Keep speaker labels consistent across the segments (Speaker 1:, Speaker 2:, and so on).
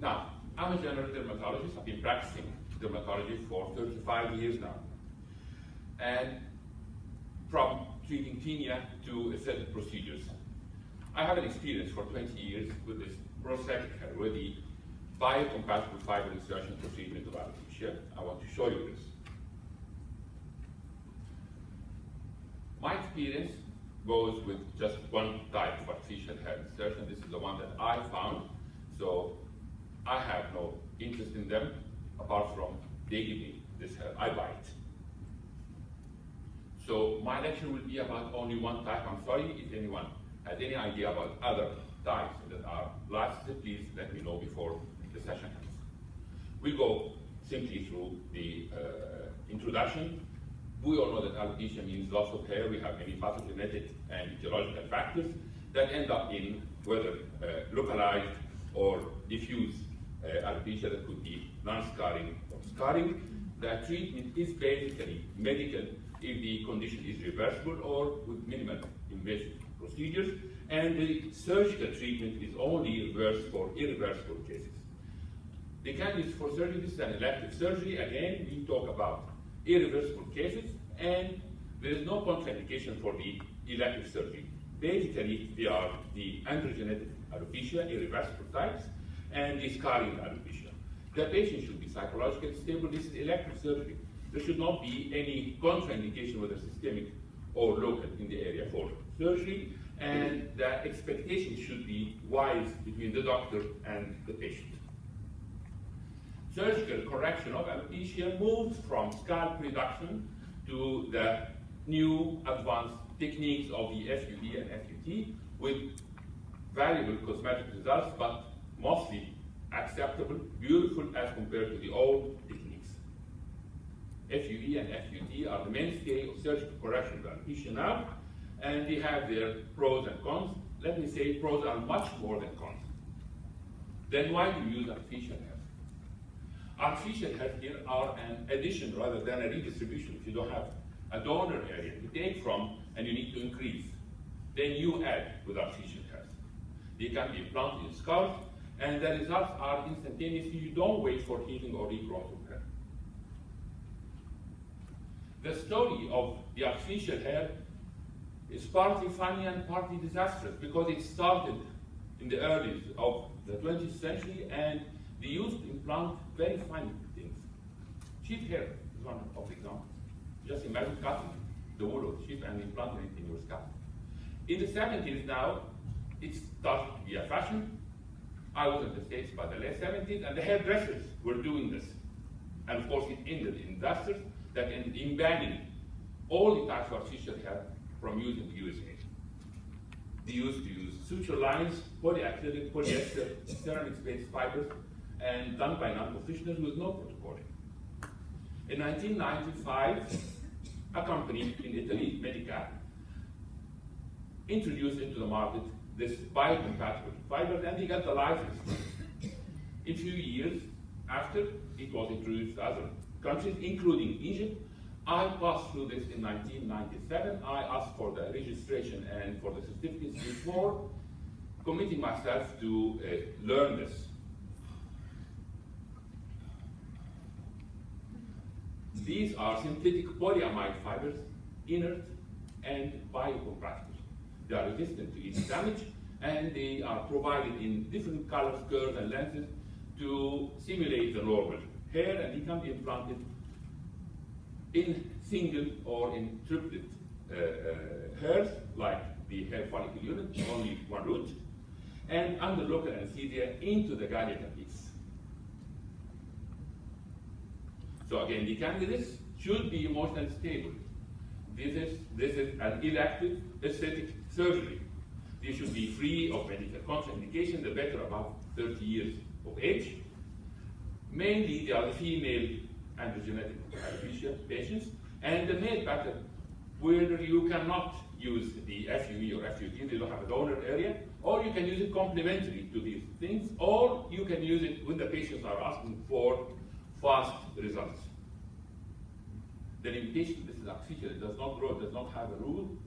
Speaker 1: Now, I'm a general dermatologist. I've been practicing dermatology for 35 years now. And from treating tinea to aesthetic procedures. I have an experience for 20 years with this prosthetic hair, with the biocompatible fiber insertion for treatment of alopecia. I want to show you this. My experience goes with just one type of artificial hair insertion. This is the one that I found. So I have no interest in them apart from they give me this hair. I buy it. So my lecture will be about only one type. I'm sorry if anyone has any idea about other types that are last, please let me know before the session ends. We'll go simply through the introduction. We all know that alopecia means loss of hair. We have many pathogenetic and etiological factors that end up in whether localized or diffuse alopecia that could be non-scarring or scarring. The treatment is basically medical if the condition is reversible or with minimal invasive procedures, and the surgical treatment is only reversed for irreversible cases. The candidates for surgery, this is an elective surgery. Again, we talk about irreversible cases, and there is no contraindication for the elective surgery. Basically, they are the androgenetic alopecia, irreversible types, and the scarring alopecia. The patient should be psychologically stable. This is elective surgery. There should not be any contraindication, whether systemic or local, in the area for surgery, and the expectation should be wise between the doctor and the patient. Surgical correction of alopecia moves from scalp reduction to the new advanced techniques of the FUE and FUT with valuable cosmetic results, but mostly acceptable, beautiful as compared to the old techniques. FUE and FUT are the mainstay of surgical correction of alopecia now, and they have their pros and cons. Let me say pros are much more than cons. Then why do you use artificial hair? Artificial hair here are an addition rather than a redistribution. If you don't have a donor area to take from and you need to increase, then you add with artificial hairs. They can be implanted in scalp, and the results are instantaneous. You don't wait for healing or regrowth of hair. The story of the artificial hair is partly funny and partly disastrous because it started in the early of the 20th century, and they used to implant very funny things. Sheep hair is one of the examples. Just imagine cutting the wool of sheep and implanting it in your scalp. In the 70s now, it started to be a fashion. I was in the States by the late 70s, and the hairdressers were doing this. And of course, it ended in disasters that ended in banning all the types of artificial hair from using the USA. They used to use suture lines, polyacrylic, polyester, ceramics-based fibers, and done by non-professionals with no protocol. In 1995, a company in Italy, ICAD, introduced into the market this biocompatible fibers, and they got the license. In a few years after it was introduced to other countries, including Egypt, I passed through this in 1997. I asked for the registration and for the certificates before committing myself to learn this. These are synthetic polyamide fibers, inert and biocompatible. They are resistant to heat damage, and they are provided in different colors, curves, and lengths to simulate the normal hair, and they can be implanted in single or in triplet hairs, like the hair follicle unit, only one root, and under local anesthesia into the gallia capitis. So again, the candidates should be emotionally stable. This is an elective aesthetic surgery. They should be free of medical contraindication, the better above 30 years of age. Mainly, they are the female androgenetic alopecia patients, and the male pattern where you cannot use the FUE or FUT, they don't have a donor area, or you can use it complementary to these things, or you can use it when the patients are asking for fast results. The limitation, this is artificial, it does not grow, it does not have a root,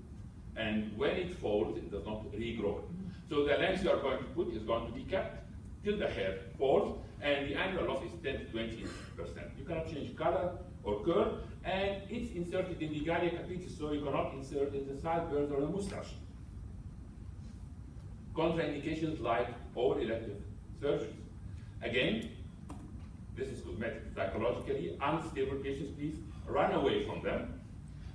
Speaker 1: and when it falls, it does not regrow. So the length you are going to put is going to be kept till the hair falls, and the annual loss is 10 to 20%. You cannot change color or curve, and it's inserted in the Galia capitis, so you cannot insert in the sideburns or the mustache. Contraindications like all elective surgeries. Again, this is cosmetic. Psychologically unstable patients, please run away from them.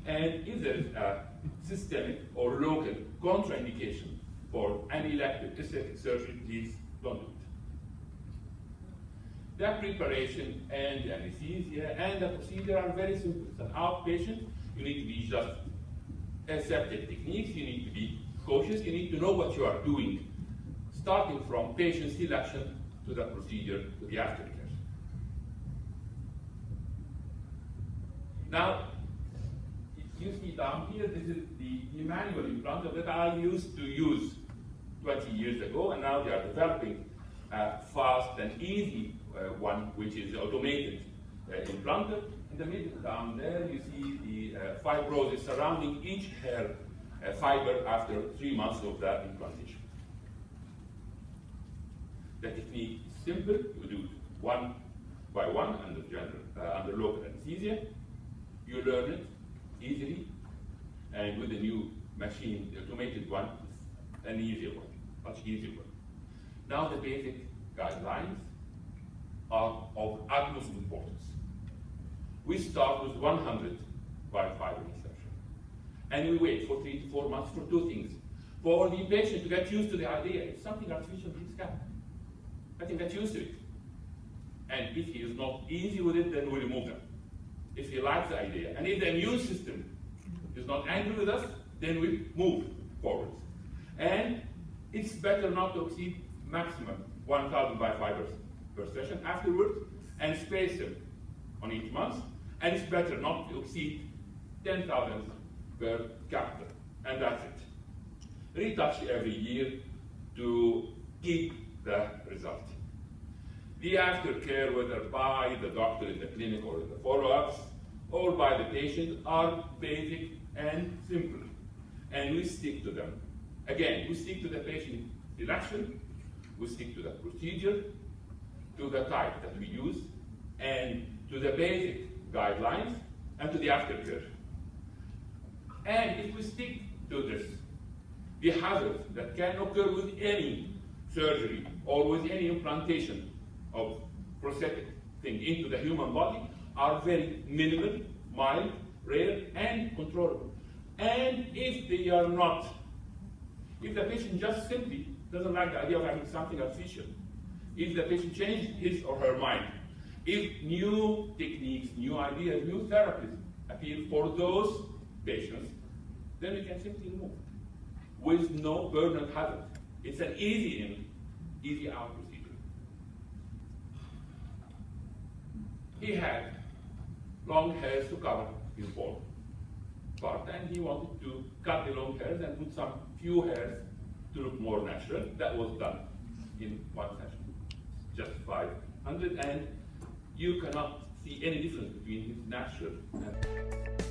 Speaker 1: And if there is a systemic or local contraindication for an elective aesthetic surgery, please don't do it. The preparation and the anesthesia and the procedure are very simple. It's an outpatient. You need to be just aseptic techniques. You need to be cautious. You need to know what you are doing, starting from patient selection to the procedure to the aftercare. Now, you see down here, this is the manual implanter that I used to use 20 years ago, and now they are developing a fast and easy one, which is automated implanter. In the middle down there, you see the fibrosis surrounding each hair fiber after 3 months of that implantation. The technique is simple. You do it one by one under local anesthesia. You learn it easily, and with the new machine, the automated one, is an easier one, much easier one. Now the basic guidelines are of utmost importance. We start with 100 wire fiber insertion, and we wait for 3 to 4 months for two things. For the patient to get used to the idea, it's something artificial, please come. Let him get used to it. And if he is not easy with it, then we remove them. If he likes the idea, and if the immune system is not angry with us, then we move forward. And it's better not to exceed maximum 1,000 wire fibers per session afterwards, and space them on each month. And it's better not to exceed 10,000 per catheter, and that's it. Retouch every year to keep the result. The aftercare, whether by the doctor in the clinic or in the follow-ups, or by the patient, are basic and simple. And we stick to them. Again, we stick to the patient selection, we stick to the procedure, to the type that we use, and to the basic guidelines, and to the aftercare. And if we stick to this, the hazards that can occur with any surgery or with any implantation of prosthetic thing into the human body are very minimal, mild, rare, and controllable. And if they are not, if the patient just simply doesn't like the idea of having something artificial, if the patient changes his or her mind, if new techniques, new ideas, new therapies appear for those patients, then we can simply remove with no permanent hazard. It's an easy in, easy out procedure. He had long hairs to cover his bald part, and he wanted to cut the long hairs and put some few hairs to look more natural. That was done in one session, just 500, and you cannot see any difference between his natural and